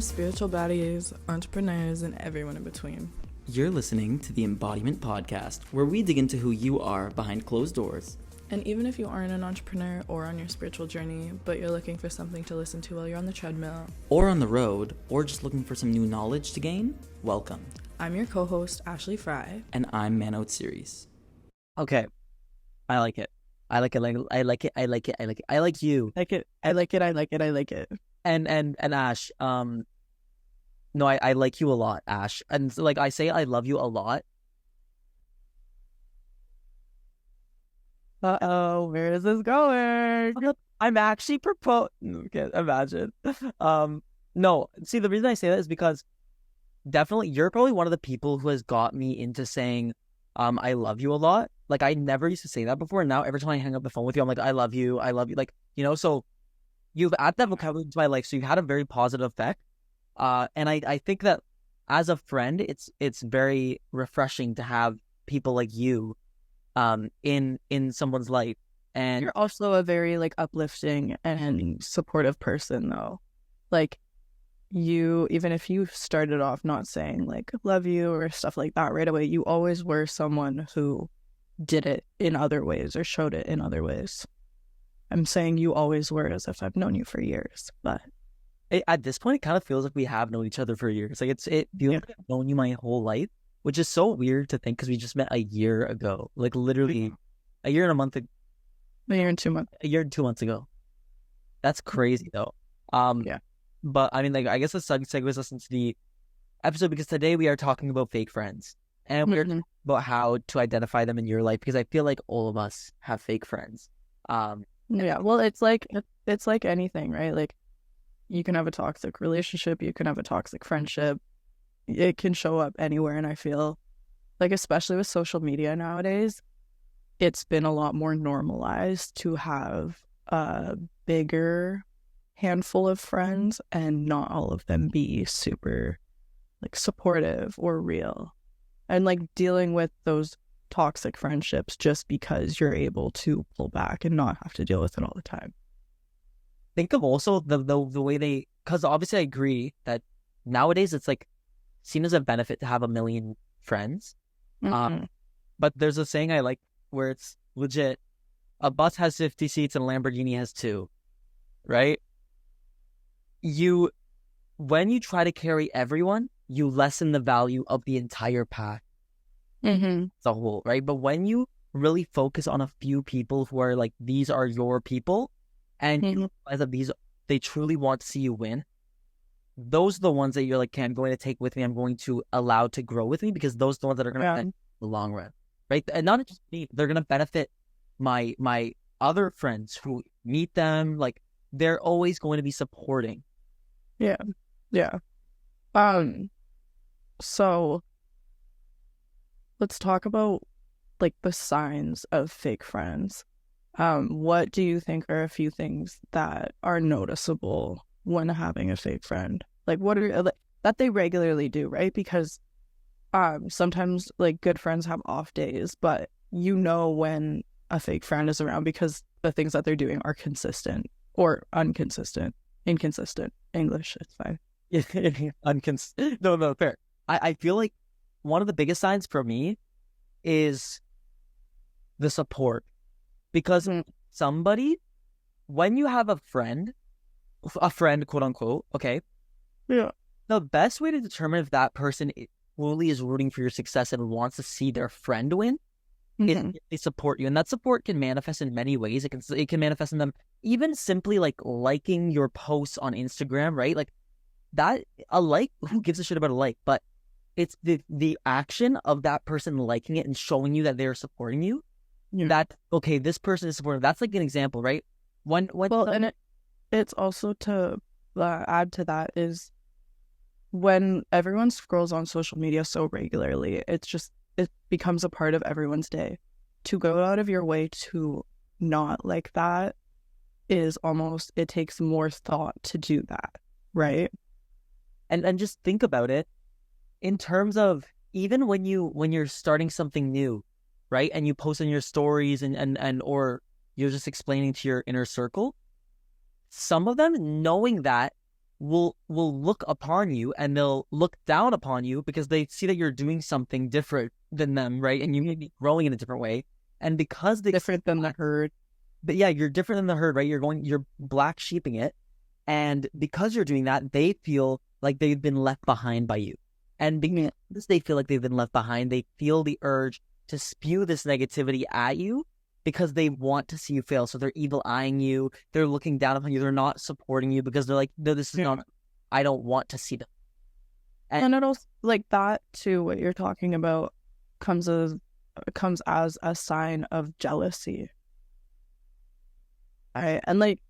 spiritual baddies, entrepreneurs, and everyone in between. You're listening to the Embodiment Podcast, where we dig into who you are behind closed doors. And even if you aren't an entrepreneur or on your spiritual journey, but you're looking for something to listen to while you're on the treadmill, or on the road, or just looking for some new knowledge to gain, welcome. I'm your co-host, Ashley Fry. And I'm Mano series. Okay. I like it. I like it. I like it. I like it. I like it. I like you. I like it. I like it. I like it. I like it. And Ash, no, I like you a lot, Ash. And like I say I love you a lot. Where is this going? I'm actually okay, imagine. No, see, the reason I say that is because definitely you're probably one of the people who has got me into saying I love you a lot. Like I never used to say that before, and now every time I hang up the phone with you, I'm like, I love you, like, you know, so you've added that vocabulary into my life, so you've had a very positive effect. And I think that as a friend, it's very refreshing to have people like you in someone's life. And you're also a very like uplifting and supportive person, though. Like you, even if you started off not saying like love you or stuff like that right away, you always were someone who did it in other ways or showed it in other ways. I'm saying you always were as if I've known you for years, but at this point, it kind of feels like we have known each other for years. Like it feels like I've known you my whole life, which is so weird to think because we just met a year ago, like literally a year and 2 months. A year and 2 months ago. That's crazy though. Yeah. But I mean, like I guess let's segues us into the episode because today we are talking about fake friends and we're talking about how to identify them in your life because I feel like all of us have fake friends. Yeah, well, it's like anything, right? Like you can have a toxic relationship, you can have a toxic friendship. It can show up anywhere, and I feel like especially with social media nowadays, it's been a lot more normalized to have a bigger handful of friends and not all of them be super like supportive or real. And like dealing with those toxic friendships just because you're able to pull back and not have to deal with it all the time. Think of also the way they, because obviously I agree that nowadays it's like seen as a benefit to have a million friends. But there's a saying I like where it's legit, a bus has 50 seats and a Lamborghini has 2, right? When you try to carry everyone, you lessen the value of the entire pack. Mm-hmm. As a whole, right? But when you really focus on a few people who are like, these are your people, and you realize that they truly want to see you win, those are the ones that you're like, okay, I'm going to take with me, I'm going to allow to grow with me, because those are the ones that are going to benefit the long run, right? And not just me, they're going to benefit my other friends who meet them, like they're always going to be supporting. Yeah. So let's talk about like the signs of fake friends. What do you think are a few things that are noticeable when having a fake friend? Like what are that they regularly do, right? Because sometimes like good friends have off days, but you know when a fake friend is around because the things that they're doing are consistent or inconsistent. English, it's fine. No, fair. I feel like one of the biggest signs for me is the support, because somebody, when you have a friend quote unquote, okay, yeah, the best way to determine if that person truly is rooting for your success and wants to see their friend win is if they support you. And that support can manifest in many ways. It can manifest in them even simply like liking your posts on Instagram, right? Like that, a like, who gives a shit about a like? But it's the action of that person liking it and showing you that they're supporting you. Yeah. That, okay, this person is supportive. That's like an example, right? It's also to add to that is when everyone scrolls on social media so regularly, it becomes a part of everyone's day. To go out of your way to not like that is almost, it takes more thought to do that, right? And just think about it in terms of even when you're starting something new, right? And you post in your stories and or you're just explaining to your inner circle, some of them knowing that will look upon you, and they'll look down upon you because they see that you're doing something different than them, right? And you may be growing in a different way. And because they Different than the herd. but yeah, you're different than the herd, right? You're black sheeping it. And because you're doing that, they feel like they've been left behind by you. And because they feel like they've been left behind, they feel the urge to spew this negativity at you because they want to see you fail. So they're evil eyeing you. They're looking down upon you. They're not supporting you because they're like, no, this is not, I don't want to see them. And it also, like, that too, what you're talking about comes as a sign of jealousy. Right? And like,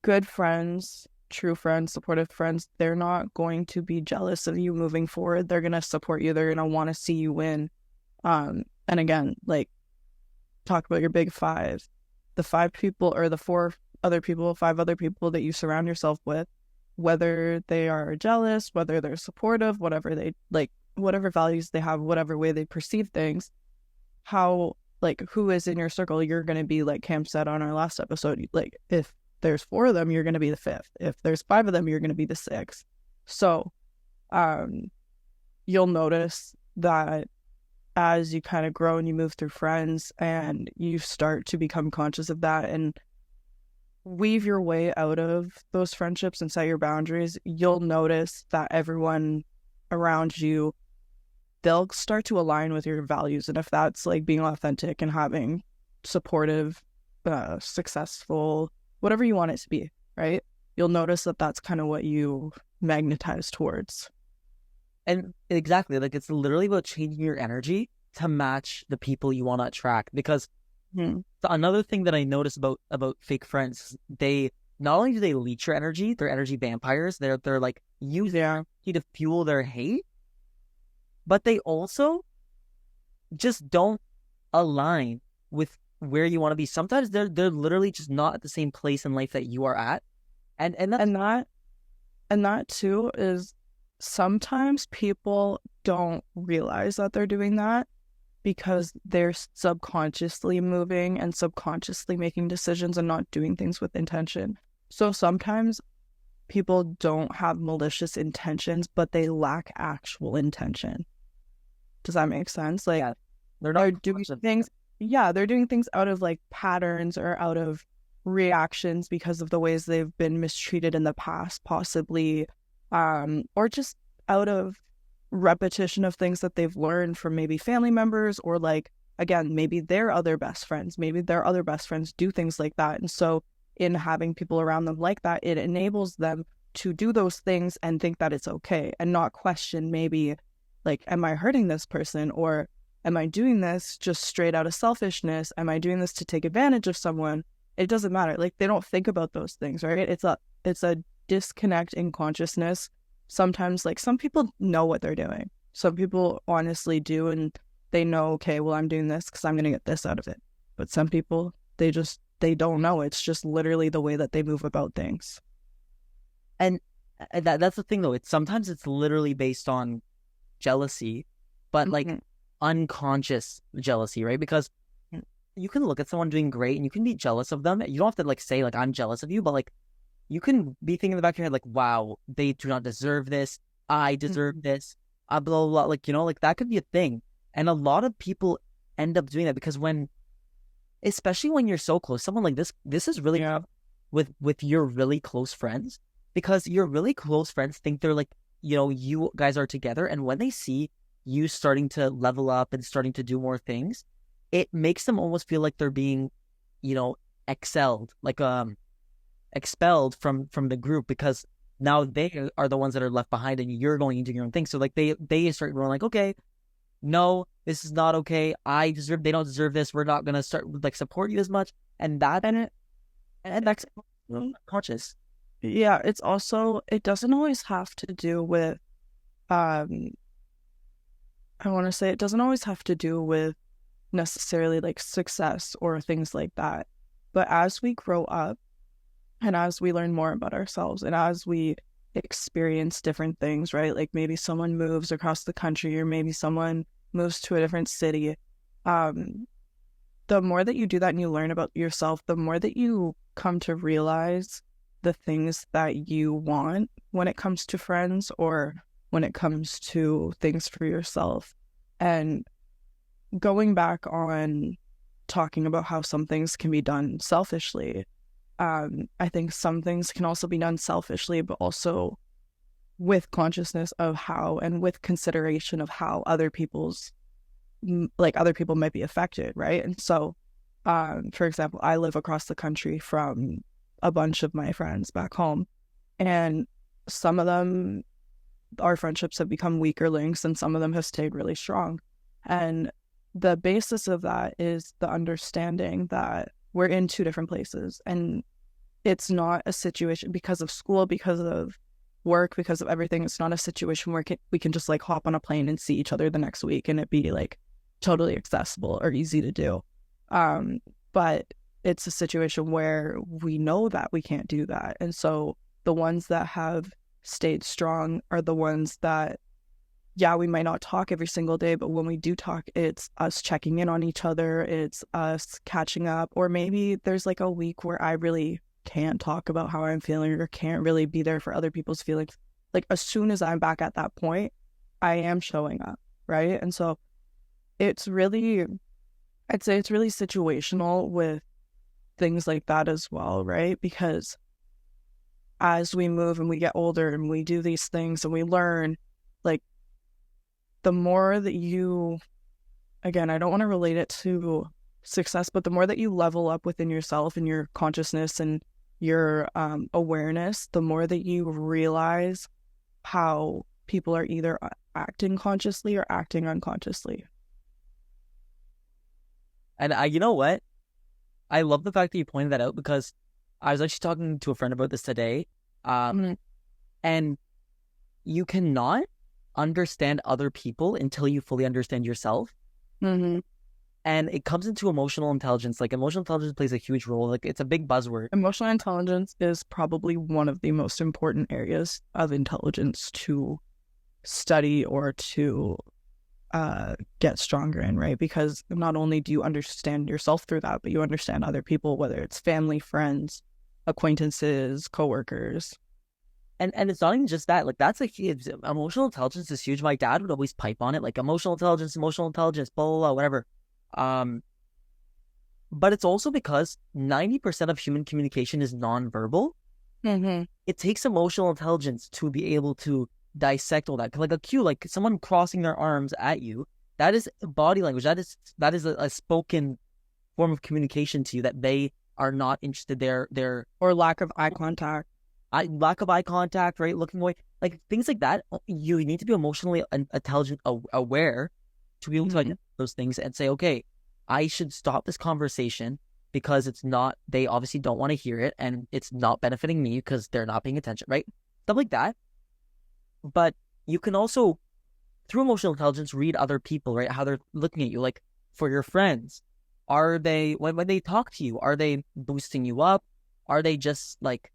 good friends, true friends, supportive friends, they're not going to be jealous of you moving forward. They're going to support you. They're going to want to see you win. And again, like, talk about your big five. The five people, or the five other people that you surround yourself with, whether they are jealous, whether they're supportive, whatever they like, whatever values they have, whatever way they perceive things, how, like, who is in your circle, you're going to be, like Cam said on our last episode, like, if there's 4 of them, you're going to be the 5th. If there's 5 of them, you're going to be the 6th. So, you'll notice that as you kind of grow and you move through friends and you start to become conscious of that and weave your way out of those friendships and set your boundaries, you'll notice that everyone around you, they'll start to align with your values. And if that's like being authentic and having supportive, successful, whatever you want it to be, right? You'll notice that that's kind of what you magnetize towards. And exactly, like, it's literally about changing your energy to match the people you want to attract. Because another thing that I notice about fake friends, they not only do they leech your energy, they're energy vampires. They're like use their energy to fuel their hate, but they also just don't align with where you want to be. Sometimes they're literally just not at the same place in life that you are at, and that too is, sometimes people don't realize that they're doing that because they're subconsciously moving and subconsciously making decisions and not doing things with intention. So sometimes people don't have malicious intentions, but they lack actual intention. Does that make sense? Like, they're doing things. Yeah, they're doing things out of like patterns or out of reactions because of the ways they've been mistreated in the past, possibly, or just out of repetition of things that they've learned from maybe family members, or like, again, maybe their other best friends. Maybe their other best friends do things like that. And so in having people around them like that, it enables them to do those things and think that it's okay and not question maybe, like, am I hurting this person, or am I doing this just straight out of selfishness? Am I doing this to take advantage of someone? It doesn't matter. Like, they don't think about those things, right? It's a disconnect in consciousness. Sometimes, like, some people know what they're doing. Some people honestly do, and they know, okay, well, I'm doing this because I'm going to get this out of it. But some people, they don't know. It's just literally the way that they move about things. And that's the thing, though. Sometimes it's literally based on jealousy, but like unconscious jealousy, right? Because you can look at someone doing great and you can be jealous of them. You don't have to like say like, I'm jealous of you, but like, you can be thinking in the back of your head like, wow, they do not deserve this. I deserve this. Blah, blah, blah. Like, you know, like, that could be a thing. And a lot of people end up doing that because especially when you're so close, someone like this is really with your really close friends, because your really close friends think they're like, you know, you guys are together. And when they see you starting to level up and starting to do more things, it makes them almost feel like they're being, you know, expelled from the group, because now they are the ones that are left behind and you're going into your own thing. So like they start going like, okay, no, this is not okay. They don't deserve this. We're not gonna start like support you as much. And that's conscious. Yeah, it's also, it doesn't always have to do with I want to say it doesn't always have to do with necessarily like success or things like that. But as we grow up and as we learn more about ourselves and as we experience different things, right? Like maybe someone moves across the country or maybe someone moves to a different city. The more that you do that and you learn about yourself, the more that you come to realize the things that you want when it comes to friends or when it comes to things for yourself. And going back on talking about how some things can be done selfishly, I think some things can also be done selfishly, but also with consciousness of how and with consideration of how other people might be affected, right? And so, for example, I live across the country from a bunch of my friends back home, and some of them, our friendships have become weaker links, and some of them have stayed really strong. And the basis of that is the understanding that we're in two different places, and it's not a situation because of school, because of work, because of everything. It's not a situation where we can just like hop on a plane and see each other the next week and it be like totally accessible or easy to do. But it's a situation where we know that we can't do that. And so the ones that have stayed strong are the ones that, yeah, we might not talk every single day, but when we do talk, it's us checking in on each other. It's us catching up. Or maybe there's like a week where I really can't talk about how I'm feeling or can't really be there for other people's feelings. Like as soon as I'm back at that point, I am showing up, right? And so it's really, I'd say it's really situational with things like that as well, right? Because as we move and we get older and we do these things and we learn, like the more that you, again, I don't want to relate it to success, but the more that you level up within yourself and your consciousness and your awareness, the more that you realize how people are either acting consciously or acting unconsciously. And you know what? I love the fact that you pointed that out, because I was actually talking to a friend about this today. And you cannot understand other people until you fully understand yourself. Mm-hmm. And it comes into emotional intelligence. Like emotional intelligence plays a huge role. Like it's a big buzzword. Emotional intelligence is probably one of the most important areas of intelligence to study or to get stronger in, right? Because not only do you understand yourself through that, but you understand other people, whether it's family, friends, acquaintances, coworkers. And it's not even just that. Like that's a huge, emotional intelligence is huge. My dad would always pipe on it, like emotional intelligence, blah, blah, blah, whatever. But it's also because 90% of human communication is nonverbal. Mm-hmm. It takes emotional intelligence to be able to dissect all that. Like a cue, like someone crossing their arms at you, that is body language. That is a spoken form of communication to you that they are not interested. They're or lack of eye contact. Lack of eye contact, right? Looking away, like things like that. You need to be emotionally intelligent, aware, to be able to identify those things and say, okay, I should stop this conversation because it's not. They obviously don't want to hear it, and it's not benefiting me because they're not paying attention, right? Stuff like that. But you can also, through emotional intelligence, read other people, right? How they're looking at you. Like for your friends, are they when they talk to you? Are they boosting you up? Are they just like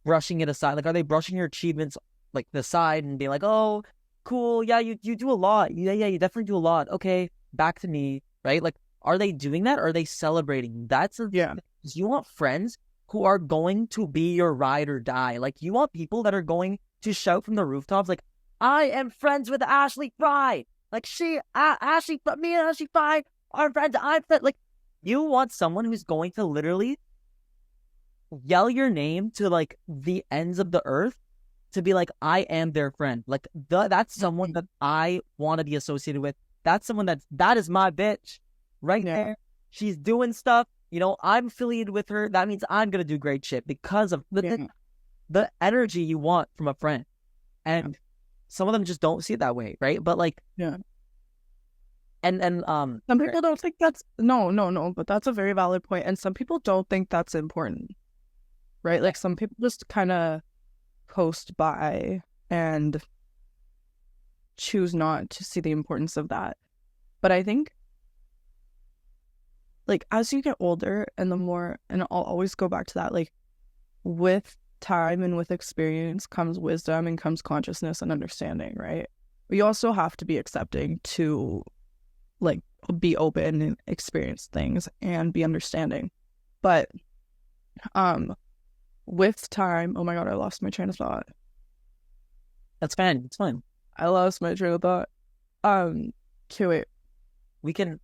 brushing it aside? Like, are they brushing your achievements like the side and being like, oh, cool, yeah, you do a lot. Yeah, you definitely do a lot. Okay, back to me, right? Like, are they doing that? Or are they celebrating? Yeah. You want friends who are going to be your ride or die. Like, you want people that are going to shout from the rooftops, like, I am friends with Ashley Fry. Like, me and Ashley Fry are friends. Like, you want someone who's going to literally yell your name to like the ends of the earth to be like, I am their friend. Like that's someone that I want to be associated with. That's someone that is my bitch right there. She's doing stuff. You know, I'm affiliated with her. That means I'm going to do great shit because of the energy you want from a friend. And some of them just don't see it that way. Right. But like, And some people don't think that's no, but that's a very valid point. And some people don't think that's important. Right? Like some people just kind of coast by and choose not to see the importance of that. But I think like as you get older and the more, and I'll always go back to that, like with time and with experience comes wisdom and comes consciousness and understanding, right? We also have to be accepting to like be open and experience things and be understanding. But with time, oh my God, I lost my train of thought. That's fine. It's fine. I lost my train of thought. Okay, wait. We can,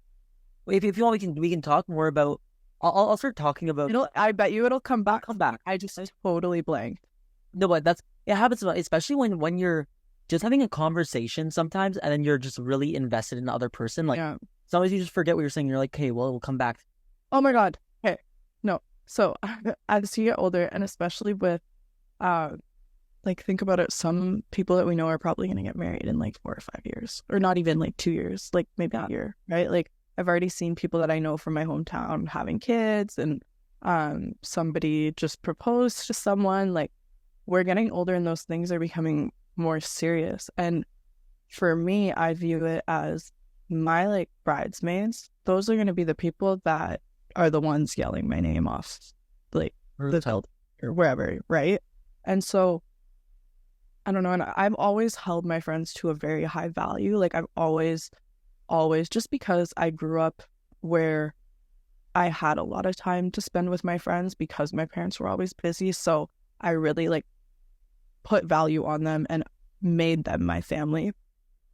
if you want, we can talk more about. I'll start talking about. I bet you it'll come back. Come back. I just totally blanked. No, but it happens, especially when you're just having a conversation sometimes, and then you're just really invested in the other person. Like sometimes you just forget what you're saying. You're like, okay, well, we'll come back. Oh my God. Okay. No. So as you get older, and especially with, like, think about it, some people that we know are probably going to get married in like 4 or 5 years, or not even like 2 years, like maybe a year, right? Like I've already seen people that I know from my hometown having kids, and somebody just proposed to someone. Like, we're getting older and those things are becoming more serious. And for me, I view it as my like bridesmaids. Those are going to be the people that are the ones yelling my name off, like the tilt or wherever, right? And so I don't know. And I've always held my friends to a very high value. Like I've always, just because I grew up where I had a lot of time to spend with my friends because my parents were always busy. So I really like put value on them and made them my family.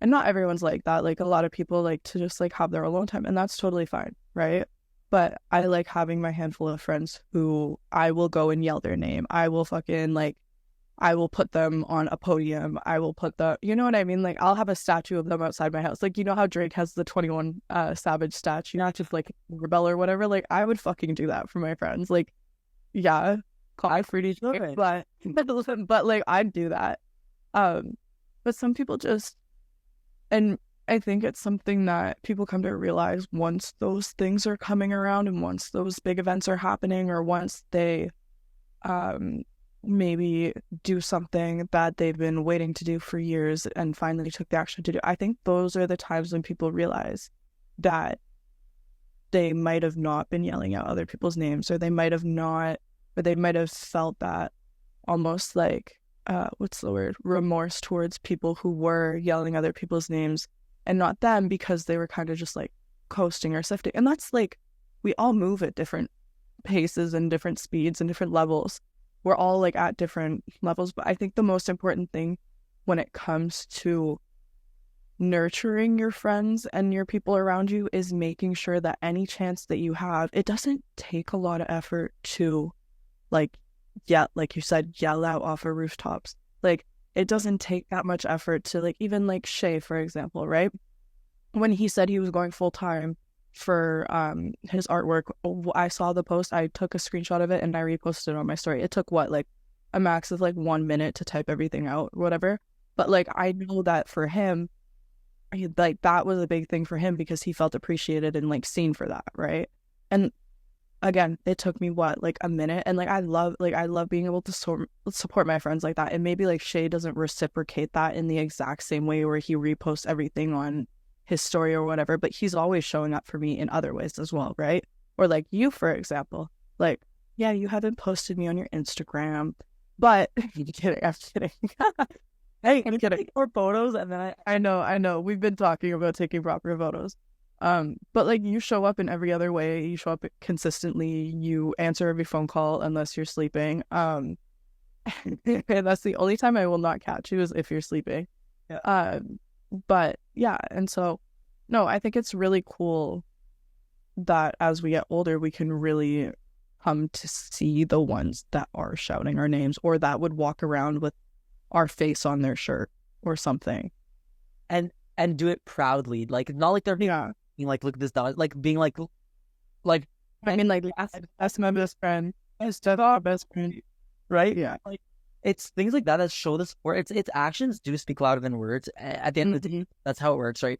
And not everyone's like that. Like a lot of people like to just like have their alone time, and that's totally fine, right? But I like having my handful of friends who I will go and yell their name. I will fucking like, I will put them on a podium. I will put you know what I mean? Like I'll have a statue of them outside my house. Like, you know how Drake has the 21 Savage statue, not just like Rebel or whatever. Like I would fucking do that for my friends. Like, yeah, call me fruity, but like I'd do that. But some people just, and I think it's something that people come to realize once those things are coming around, and once those big events are happening, or once they maybe do something that they've been waiting to do for years and finally took the action to do. I think those are the times when people realize that they might have not been yelling out other people's names, or they might have not, or they might have felt that almost like, what's the word? Remorse towards people who were yelling other people's names and not them, because they were kind of just like coasting or sifting. And that's like, we all move at different paces and different speeds and different levels. We're all like at different levels. But I think the most important thing when it comes to nurturing your friends and your people around you is making sure that any chance that you have, it doesn't take a lot of effort to like, yeah, like you said, yell out off of rooftops. Like it doesn't take that much effort to like, even like Shay, for example, right? When he said he was going full time for his artwork, I saw the post, I took a screenshot of it and I reposted it on my story. It took what, like a max of like 1 minute to type everything out or whatever. But like I know that for him, like that was a big thing for him because he felt appreciated and like seen for that, right? And again, it took me what, like a minute, and like I love being able to support my friends like that. And maybe like Shay doesn't reciprocate that in the exact same way where he reposts everything on his story or whatever, but he's always showing up for me in other ways as well, right? Or like you, for example, like, yeah, you haven't posted me on your Instagram, but I'm kidding. Hey, I'm kidding. Or photos, and then I know. We've been talking about taking proper photos. But like you show up in every other way. You show up consistently. You answer every phone call unless you're sleeping. And that's the only time I will not catch you is if you're sleeping. Yeah. But yeah, and so no, I think it's really cool that as we get older, we can really come to see the ones that are shouting our names, or that would walk around with our face on their shirt or something, and do it proudly. Like not like they're being like, look at this dog, like being like I mean, like that's my best friend, that's our best friend, right? Yeah, like it's things like that that show the support. It's actions do speak louder than words. At the end of the day, that's how it works, right?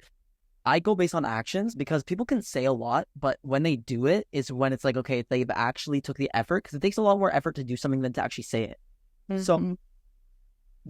I go based on actions because people can say a lot, but when they do it is when it's like, okay, they've actually took the effort, because it takes a lot more effort to do something than to actually say it. So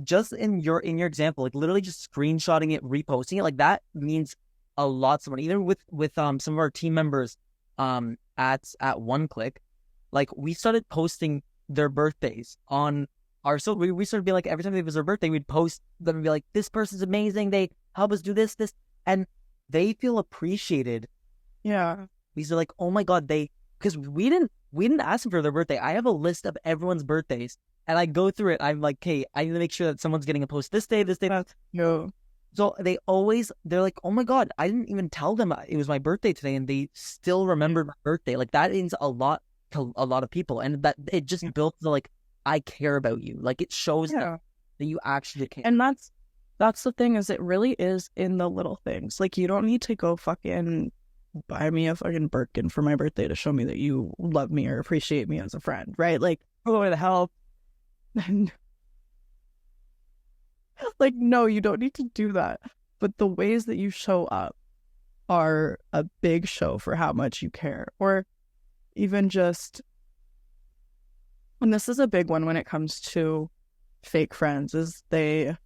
just in your example, like literally just screenshotting it, reposting it, like that means a lot to someone. Even with some of our team members at One Click, like we started posting their birthdays on our, so we started being like, every time it was their birthday, we'd post them and be like, this person's amazing, they help us do this, and they feel appreciated. Yeah. We are like, oh my god, because we didn't we didn't ask them for their birthday. I have a list of everyone's birthdays, and I go through it. I'm like, okay, I need to make sure that someone's getting a post this day, this day. No. So they're like, oh my God, I didn't even tell them it was my birthday today, and they still remembered my birthday. Like, that means a lot to a lot of people, and that it just builds the, like, I care about you. Like, it shows that you actually care. And that's the thing, is it really is in the little things. Like, you don't need to go fucking buy me a fucking Birkin for my birthday to show me that you love me or appreciate me as a friend, right? Like, oh, the hell. Like, no, you don't need to do that. But the ways that you show up are a big show for how much you care. Or even just, and this is a big one when it comes to fake friends, is they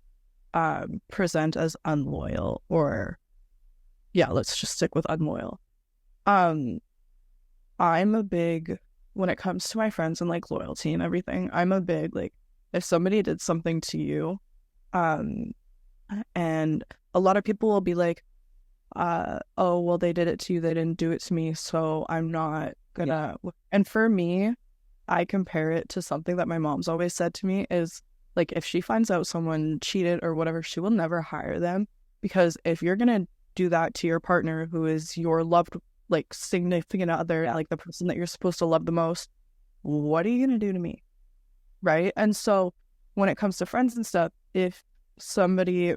present as unloyal, or yeah, let's just stick with unloyal. I'm a big, when it comes to my friends and like loyalty and everything, I'm a big, like, if somebody did something to you, and a lot of people will be like, oh, well, they did it to you, they didn't do it to me, so I'm not gonna. And for me, I compare it to something that my mom's always said to me, is like, if she finds out someone cheated or whatever, she will never hire them, because if you're gonna do that to your partner, who is your loved, like, significant other, like the person that you're supposed to love the most, what are you gonna do to me, right? And so when it comes to friends and stuff, if somebody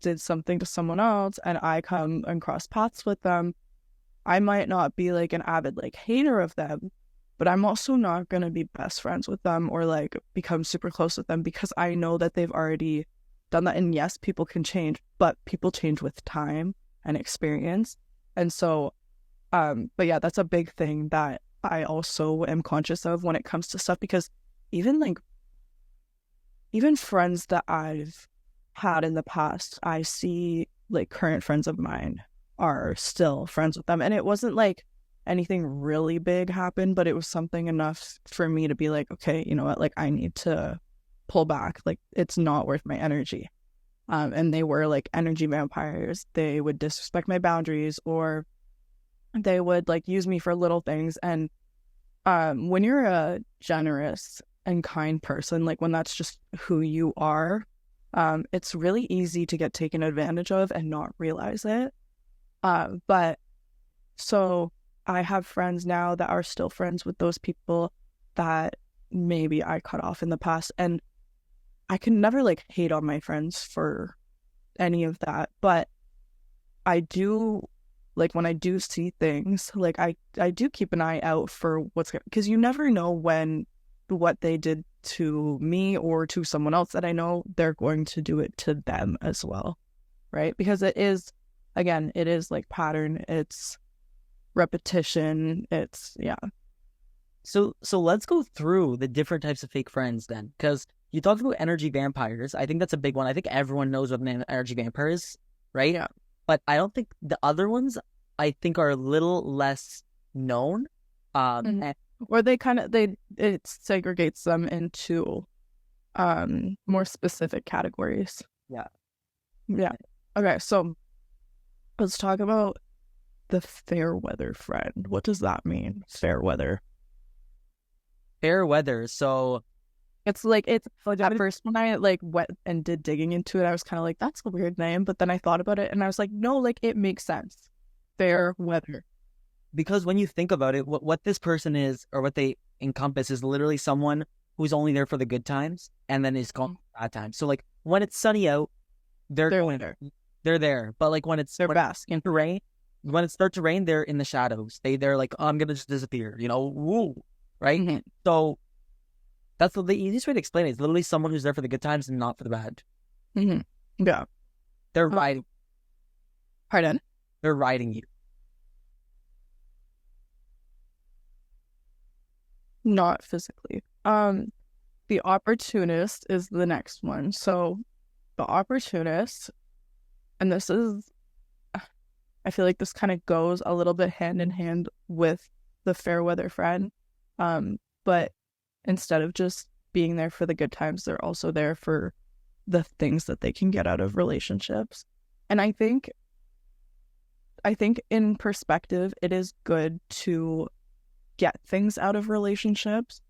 did something to someone else and I come and cross paths with them, I might not be like an avid like hater of them, but I'm also not going to be best friends with them or like become super close with them, because I know that they've already done that. And yes, people can change, but people change with time and experience. And so, but yeah, that's a big thing that I also am conscious of when it comes to stuff, because even friends that I've had in the past, I see like current friends of mine are still friends with them. And it wasn't like anything really big happened, but it was something enough for me to be like, okay, you know what, like, I need to pull back. Like, it's not worth my energy. And they were like energy vampires. They would disrespect my boundaries, or they would like use me for little things. And when you're a generous and kind person, like when that's just who you are, it's really easy to get taken advantage of and not realize it. But so I have friends now that are still friends with those people that maybe I cut off in the past, and I can never like hate on my friends for any of that. But I do, like, when I do see things, like I do keep an eye out for because you never know when what they did to me or to someone else, that I know they're going to do it to them as well, right? Because it is, again, it is like pattern, it's repetition, it's So let's go through the different types of fake friends then, because you talked about energy vampires. I think that's a big one. I think everyone knows what an energy vampire is, right? Yeah. But I don't think the other ones, I think, are a little less known. Or they kind of, it segregates them into more specific categories. Yeah. Okay, so let's talk about the fair weather friend. What does that mean? Fair weather. So it's like, it's at first when I like went and did digging into it, I was kind of like, that's a weird name. But then I thought about it and I was like, no, like, it makes sense. Fair weather. Because when you think about it, what this person is, or what they encompass, is literally someone who's only there for the good times and then is gone for bad times. So like when it's sunny out, they're there. But like when it's basking to rain, when it starts to rain, they're in the shadows. They're like, oh, I'm gonna just disappear, woo, right? Mm-hmm. So that's the easiest way to explain it. It's literally someone who's there for the good times and not for the bad. Mm-hmm. Yeah. They're riding. Pardon? They're riding you. Not physically. The opportunist is the next one. So the opportunist, and this is, I feel like this kind of goes a little bit hand in hand with the fair weather friend. But instead of just being there for the good times, they're also there for the things that they can get out of relationships. And I think in perspective, it is good to get things out of relationships,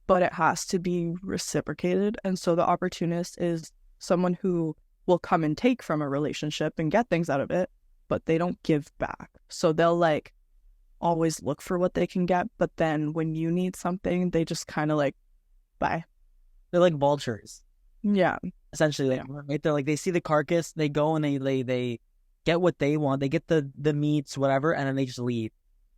but it has to be reciprocated. And so the opportunist is someone who will come and take from a relationship and get things out of it, but they don't give back. So they'll like always look for what they can get, but then when you need something, they just kind of like, bye. They're like vultures. Yeah. Essentially, right? They're like, they see the carcass, they go and they get what they want, they get the meats, whatever, and then they just leave.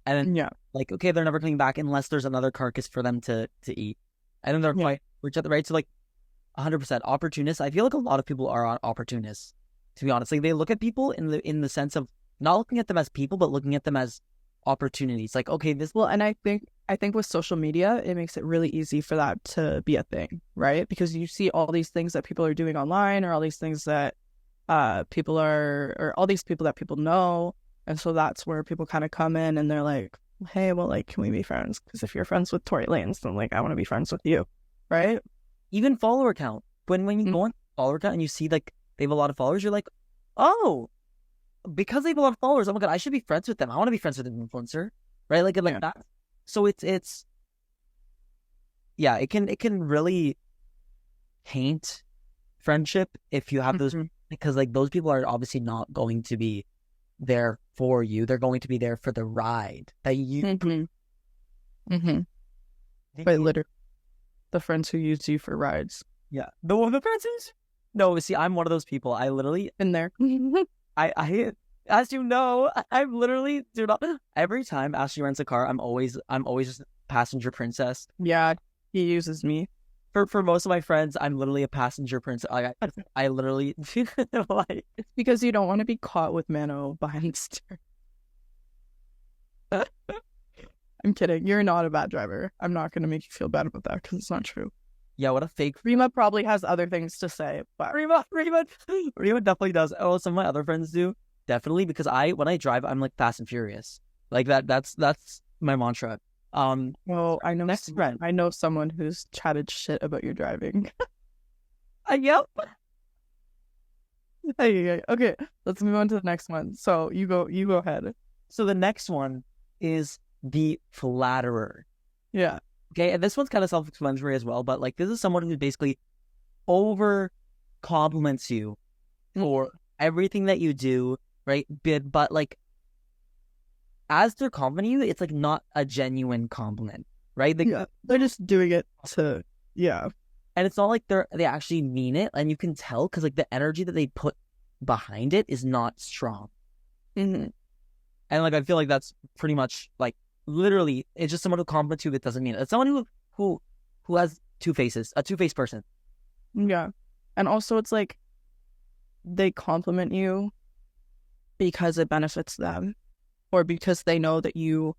And then, Yeah. like, okay, they're never coming back unless there's another carcass for them to eat. And then they're quite for each other, right? So, like, 100% opportunists. I feel like a lot of people are opportunists, to be honest. Like, they look at people in the sense of not looking at them as people, but looking at them as opportunities. Like, okay, this. Well, and I think with social media, it makes it really easy for that to be a thing, right? Because you see all these things that people are doing online, or all these things that or all these people that people know. And so that's where people kind of come in and they're like, hey, well, like, can we be friends? Because if you're friends with Tory Lanez, then like, I want to be friends with you, right? Even follower count. When you go on follower count and you see like they have a lot of followers, you're like, oh, because they have a lot of followers, oh my God, I should be friends with them. I want to be friends with an influencer, right? Like that. So it's yeah, it can really taint friendship if you have those, because like those people are obviously not going to be there for you. They're going to be there for the ride that you. But literally, the friends who use you for rides. Yeah, the friends who's. No, see, I'm one of those people. I literally in there. I as you know, I'm literally every time Ashley rents a car, I'm always just passenger princess. Yeah, he uses me. For most of my friends, I'm literally a passenger princess. I literally like. It's because you don't want to be caught with Mano behind steering. I'm kidding. You're not a bad driver. I'm not going to make you feel bad about that because it's not true. Yeah, what a fake. Rima probably has other things to say, but Rima definitely does. Oh, some of my other friends do. Definitely, because when I drive, I'm like fast and furious. Like that's my mantra. Well, I know next friend. I know someone who's chatted shit about your driving. Yep. Okay, let's move on to the next one. So you go ahead. So the next one is the flatterer. Yeah. Okay, and this one's kind of self-explanatory as well, but like this is someone who basically over compliments you for everything that you do, right? But like as they're complimenting you, it's like not a genuine compliment, right? They're just doing it to, yeah. And it's not like they actually mean it, and you can tell because like the energy that they put behind it is not strong. And like I feel like that's pretty much like literally it's just someone who compliments you that doesn't mean it. It's someone who has two faces, a two-faced person. Yeah, and also it's like they compliment you because it benefits them, or because they know that you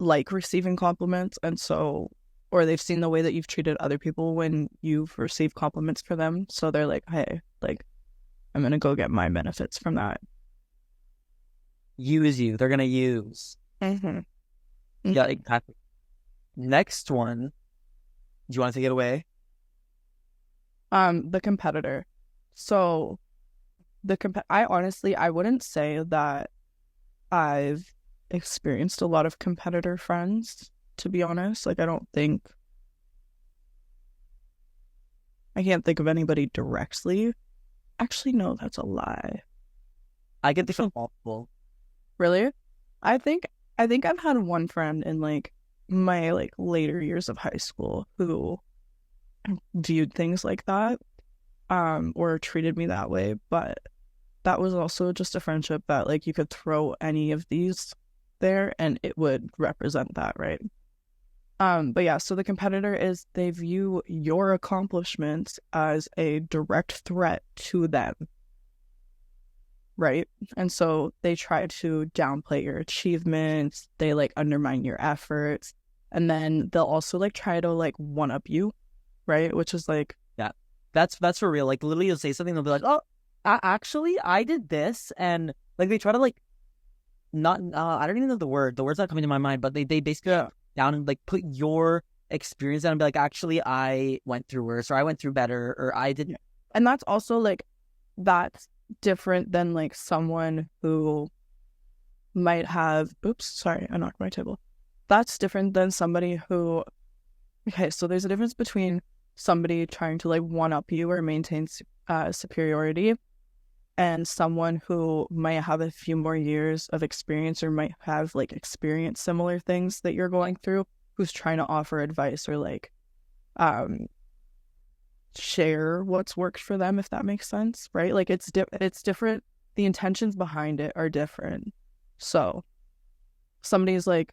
like receiving compliments, and so, or they've seen the way that you've treated other people when you've received compliments for them, so they're like, hey, like, I'm gonna go get my benefits from that. Use you. They're gonna use. Yeah, exactly. Next one. Do you want to take it away? The competitor. So I honestly, I wouldn't say that I've experienced a lot of competitor friends, to be honest. Like, I can't think of anybody directly. Actually, no, that's a lie. I get the multiple. Really? I think I've had one friend in like my like later years of high school who viewed things like that, or treated me that way, but that was also just a friendship that like you could throw any of these there and it would represent that, right? But yeah, so the competitor is, they view your accomplishments as a direct threat to them, right? And so they try to downplay your achievements, they like undermine your efforts, and then they'll also like try to like one up you, right? Which is like, yeah, that's for real. Like literally you'll say something, they'll be like, oh, actually I did this, and like they try to like not I don't even know the word's not coming to my mind, but they basically down and like put your experience down and be like, actually I went through worse, or I went through better, or I didn't. And that's also like, that's different than like someone who might have, oops, sorry, I knocked my table. that's different than somebody who, okay, so there's a difference between somebody trying to like one up you or maintain superiority, and someone who might have a few more years of experience or might have like experienced similar things that you're going through, who's trying to offer advice or like um share what's worked for them, if that makes sense, right? Like it's different. The intentions behind it are different. So somebody's like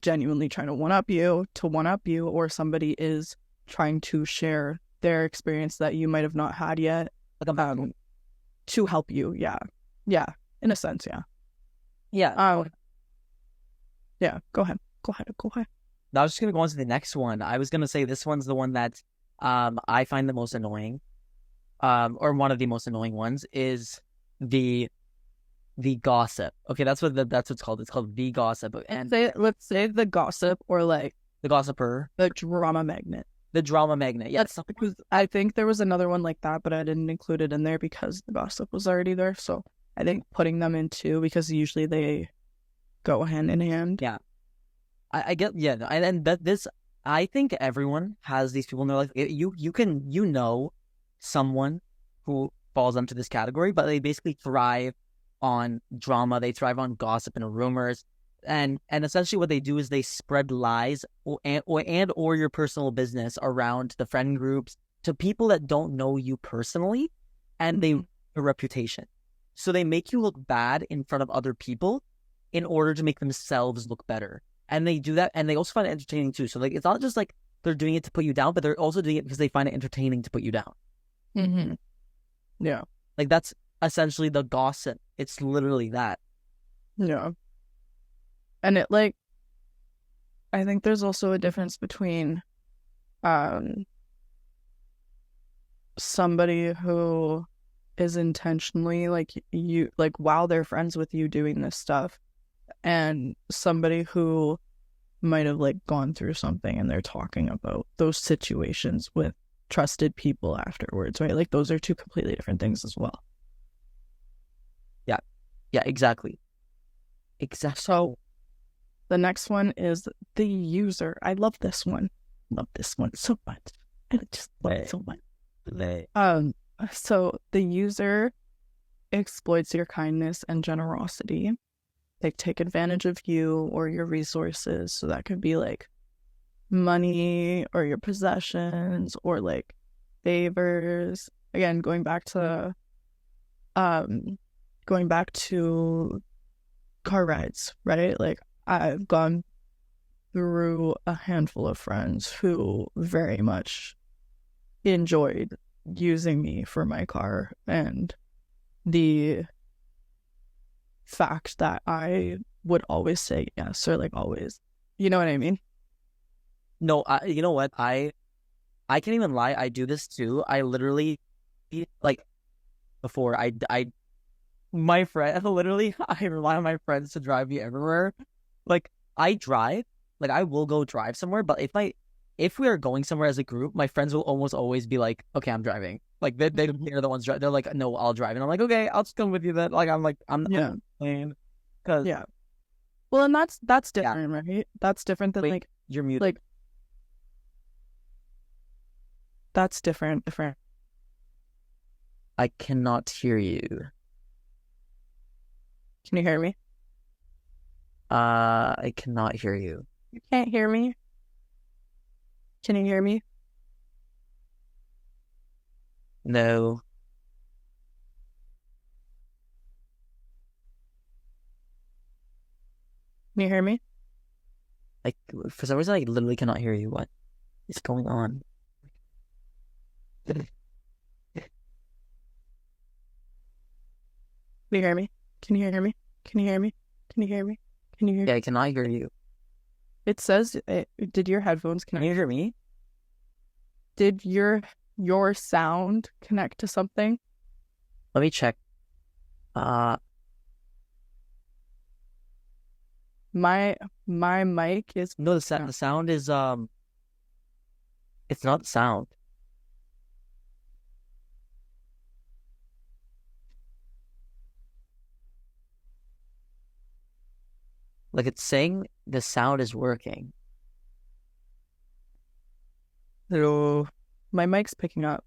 genuinely trying to one up you, or somebody is trying to share their experience that you might have not had yet, to help you. Yeah, in a sense. Yeah. Yeah, go ahead. Now I was just gonna go on to the next one. I was gonna say this one's the one that I find the most annoying. Or one of the most annoying ones is the gossip. Okay, that's what it's called. It's called the gossip. And Let's say the gossip, or like the gossiper, the drama magnet. the drama magnet. Yes, That's because I think there was another one like that, but I didn't include it in there because the gossip was already there. So I think putting them in two, because usually they go hand in hand. Yeah. I get, yeah, and that this, I think everyone has these people in their life. You know someone who falls into this category, but they basically thrive on drama. They thrive on gossip and rumors, and essentially what they do is they spread lies or your personal business around the friend groups to people that don't know you personally, and they a reputation. So they make you look bad in front of other people in order to make themselves look better. And they do that, and they also find it entertaining too. So like, it's not just like they're doing it to put you down, but they're also doing it because they find it entertaining to put you down. Mm-hmm. Yeah. Like, that's essentially the gossip. It's literally that. Yeah. And it like, I think there's also a difference between somebody who is intentionally like you, like while they're friends with you doing this stuff, and somebody who might have like gone through something and they're talking about those situations with trusted people afterwards, right? Like those are two completely different things as well. Yeah, exactly. So the next one is the user. I love this one. So much. I just love it so much. So the user exploits your kindness and generosity. They take advantage of you or your resources. So that could be like money or your possessions or like favors. Again, going back to car rides, right? Like I've gone through a handful of friends who very much enjoyed using me for my car, and the fact that I would always say yes, or like always, you know what I mean? No, you know what? I can't even lie. I do this too. I literally, like, before my friend, literally, I rely on my friends to drive me everywhere. Like, I drive, like, I will go drive somewhere, but if we are going somewhere as a group, my friends will almost always be like, okay, I'm driving. Like, they're the ones driving. They're like, no, I'll drive. And I'm like, okay, I'll just come with you then. Like, I'm playing. Cause, Yeah. Well, and that's different, right? That's different than like, you're muted. like, that's different. I cannot hear you. Can you hear me? I cannot hear you. You can't hear me? Can you hear me? No. Can you hear me? Like, for some reason, I literally cannot hear you. What is going on? Can you hear me? Can you hear me? Can you hear me? Can you hear me? Can you hear me? Yeah, I cannot hear you. It says, did your headphones Can connect? you hear me? Did your sound connect to something? Let me check. My mic is No, the sound is it's not the sound. Like it's saying the sound is working. Hello. My mic's picking up.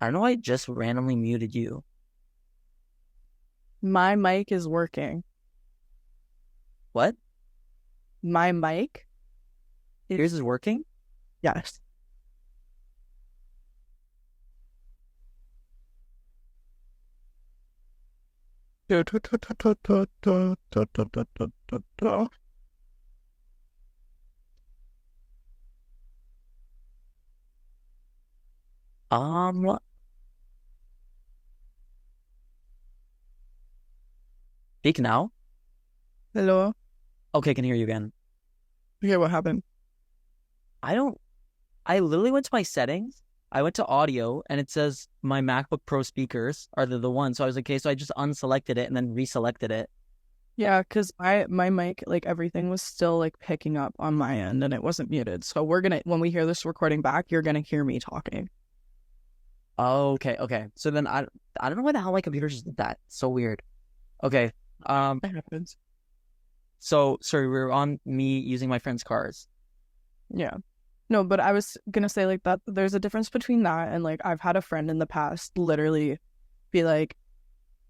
I don't know why I just randomly muted you. My mic is working. What? My mic? Yours is working? Yes. What? Speak now? Hello. Okay, can hear you again. Okay, what happened? I literally went to my settings. I went to audio and it says my MacBook Pro speakers are the ones. So I was like, okay, so I just unselected it and then reselected it. Yeah, because my mic, like everything was still like picking up on my end and it wasn't muted. So when we hear this recording back, you're gonna hear me talking. Oh, okay. So then I don't know why the hell my computer just did that. So weird. Okay. That happens. So sorry, we were on me using my friend's cars. Yeah. No, but I was gonna say like that there's a difference between that and like I've had a friend in the past literally be like,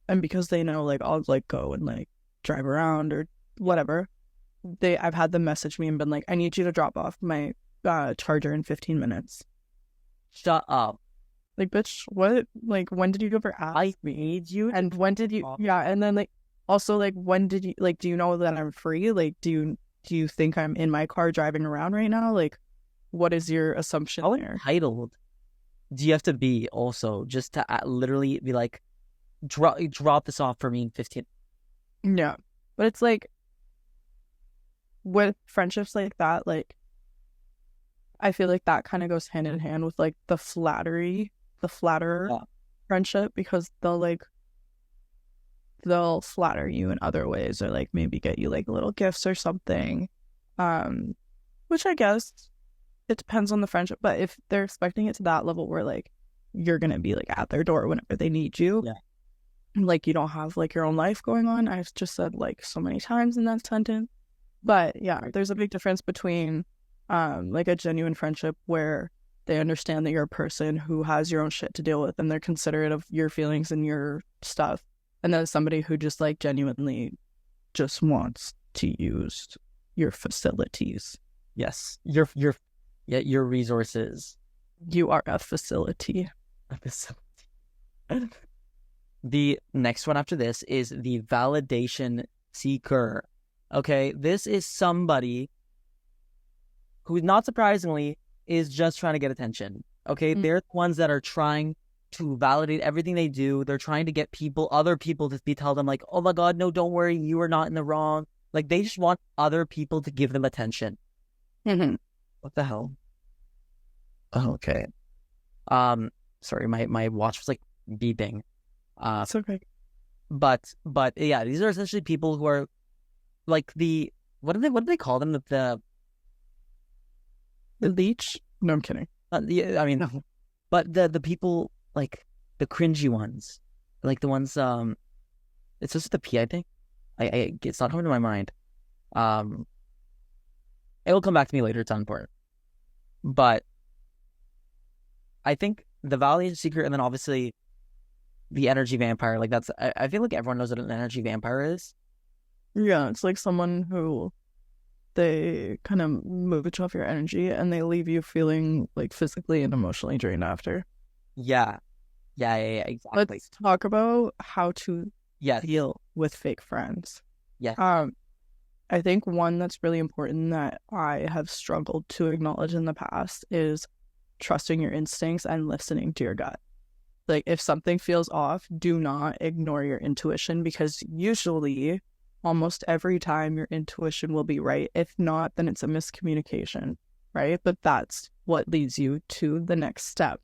and because they know like I'll like go and like drive around or whatever, I've had them message me and been like, I need you to drop off my charger in 15 minutes. Shut up. Like, bitch, what? Like, when did you ever ask I me? need you. And when did you? Off. Yeah, and then like, also like, when did you? Like, do you know that I'm free? Like, do you think I'm in my car driving around right now? Like, what is your assumption How there? entitled do you have to be also just to literally be like, drop this off for me in 15? Yeah, but it's like with friendships like that, like I feel like that kind of goes hand in hand with like the flatterer friendship because they'll flatter you in other ways or like maybe get you like little gifts or something. Which I guess it depends on the friendship, but if they're expecting it to that level where like you're gonna be like at their door whenever they need you, like you don't have like your own life going on. I've just said like so many times in that sentence. But yeah, there's a big difference between like a genuine friendship where they understand that you're a person who has your own shit to deal with and they're considerate of your feelings and your stuff. And then somebody who just like genuinely just wants to use your facilities. Yes. Your resources. You are a facility. A facility. The next one after this is the validation seeker. Okay, this is somebody who, not surprisingly, is just trying to get attention. Okay, they're the ones that are trying to validate everything they do. They're trying to get other people to tell them like, oh my God, no, don't worry, you are not in the wrong. Like they just want other people to give them attention. Mm-hmm. What the hell? Okay. Sorry, my watch was like beeping. It's okay. But yeah, these are essentially people who are like what do they call them? The leech? No, I'm kidding. I mean, no. But the people like the cringy ones, like the ones it's just the P, I think. It's not coming to my mind. It will come back to me later. It's unimportant. But I think the validation seeker, and then obviously the energy vampire. Like that's I feel like everyone knows what an energy vampire is. Yeah, it's like someone who they kind of mooch off your energy and they leave you feeling like physically and emotionally drained after. Yeah, exactly. Let's talk about how to Yes. deal with fake friends. Yes. I think one that's really important that I have struggled to acknowledge in the past is trusting your instincts and listening to your gut. Like if something feels off, do not ignore your intuition because usually, almost every time your intuition will be right. If not, then it's a miscommunication, right? But that's what leads you to the next step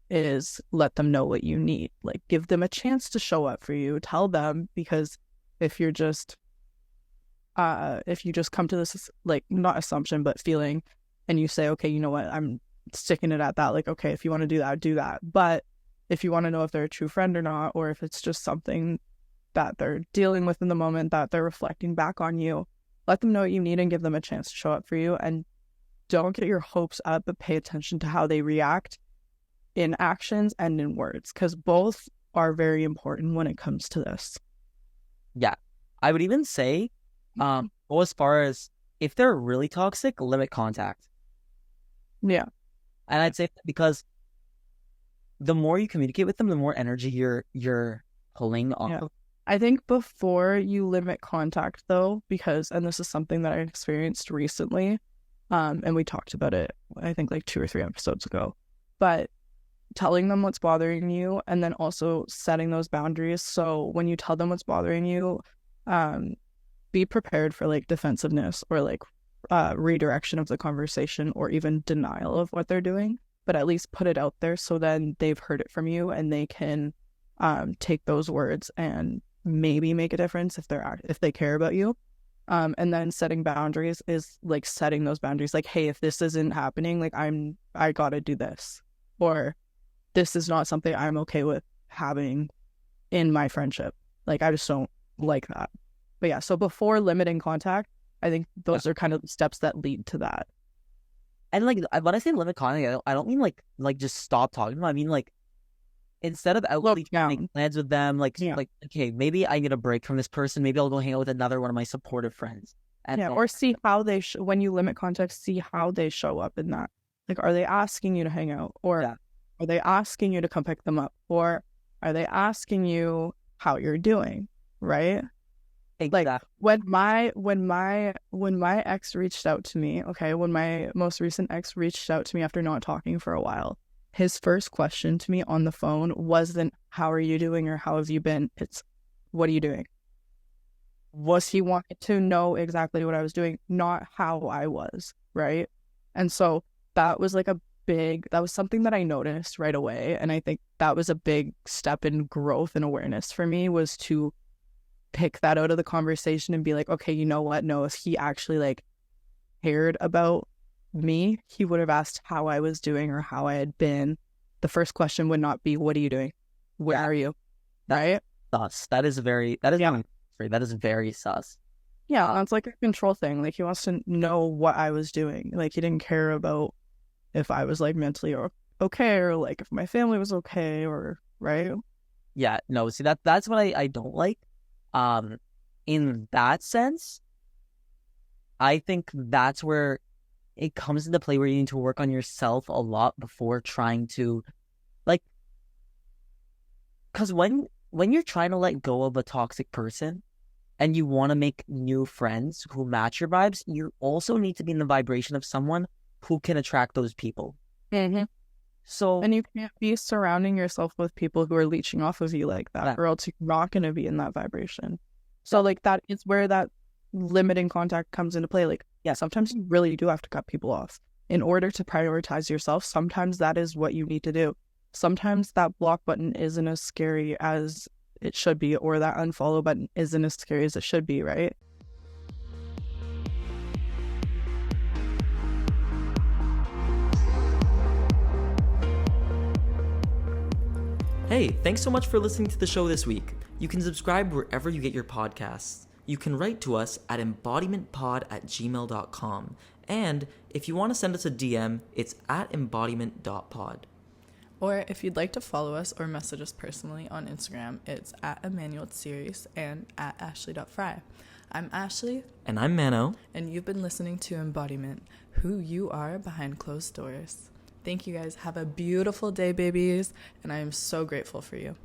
is let them know what you need. Like give them a chance to show up for you. Tell them because if you just come to this like not assumption but feeling and you say, okay, you know what, I'm sticking it at that, like okay, if you want to do that, do that. But if you want to know if they're a true friend or not, or if it's just something that they're dealing with in the moment that they're reflecting back on you, let them know what you need and give them a chance to show up for you. And don't get your hopes up, but pay attention to how they react in actions and in words, because both are very important when it comes to this. Yeah. I would even say, go as far as if they're really toxic, limit contact. Yeah. And I'd say because the more you communicate with them, the more energy you're pulling off of. I think before you limit contact though, because, and this is something that I experienced recently, and we talked about it, I think like 2 or 3 episodes ago, but telling them what's bothering you and then also setting those boundaries. So when you tell them what's bothering you, be prepared for like defensiveness or like redirection of the conversation or even denial of what they're doing, but at least put it out there so then they've heard it from you and they can take those words and maybe make a difference if they care about you. And then setting boundaries is like setting those boundaries, like, hey, if this isn't happening, like I gotta do this, or this is not something I'm okay with having in my friendship. Like, I just don't like that. But yeah, so before limiting contact, I think those are kind of the steps that lead to that. And like when I say limit contact, I don't mean like just stop talking to them. I mean like instead of outwardly making plans with them, like okay, maybe I need a break from this person. Maybe I'll go hang out with another one of my supportive friends. And or see how they when you limit contact, see how they show up in that. Like, are they asking you to hang out, or are they asking you to come pick them up, or are they asking you how you're doing, right? Exactly. Like when my ex reached out to me, okay, when my most recent ex reached out to me after not talking for a while, his first question to me on the phone wasn't how are you doing or how have you been? It's what are you doing? Was he wanting to know exactly what I was doing, not how I was, right? And so that was like that was something that I noticed right away. And I think that was a big step in growth and awareness for me, was to pick that out of the conversation and be like, okay, you know what? No, if he actually like cared about me, he would have asked how I was doing or how I had been. The first question would not be, what are you doing? Where are you? Right? Sus. That is very sus. Yeah, that's like a control thing. Like, he wants to know what I was doing. Like, he didn't care about if I was like mentally okay, or like if my family was okay, or right? Yeah, no, see that's what I don't like. In that sense, I think that's where it comes into play, where you need to work on yourself a lot before trying to, like, because when you're trying to let go of a toxic person and you want to make new friends who match your vibes, you also need to be in the vibration of someone who can attract those people. Mm-hmm. So, and you can't be surrounding yourself with people who are leeching off of you like that, or else you're not going to be in that vibration. So like, that is where that limiting contact comes into play. Like, yeah, sometimes you really do have to cut people off in order to prioritize yourself. Sometimes that is what you need to do. Sometimes that block button isn't as scary as it should be, or that unfollow button isn't as scary as it should be, right? Hey, thanks so much for listening to the show this week. You can subscribe wherever you get your podcasts. You can write to us at embodimentpod@gmail.com. And if you want to send us a DM, it's at embodiment.pod. Or if you'd like to follow us or message us personally on Instagram, it's at Emmanuel Series and at Ashley.fry. I'm Ashley. And I'm Mano. And you've been listening to Embodiment, who you are behind closed doors. Thank you guys. Have a beautiful day, babies. And I am so grateful for you.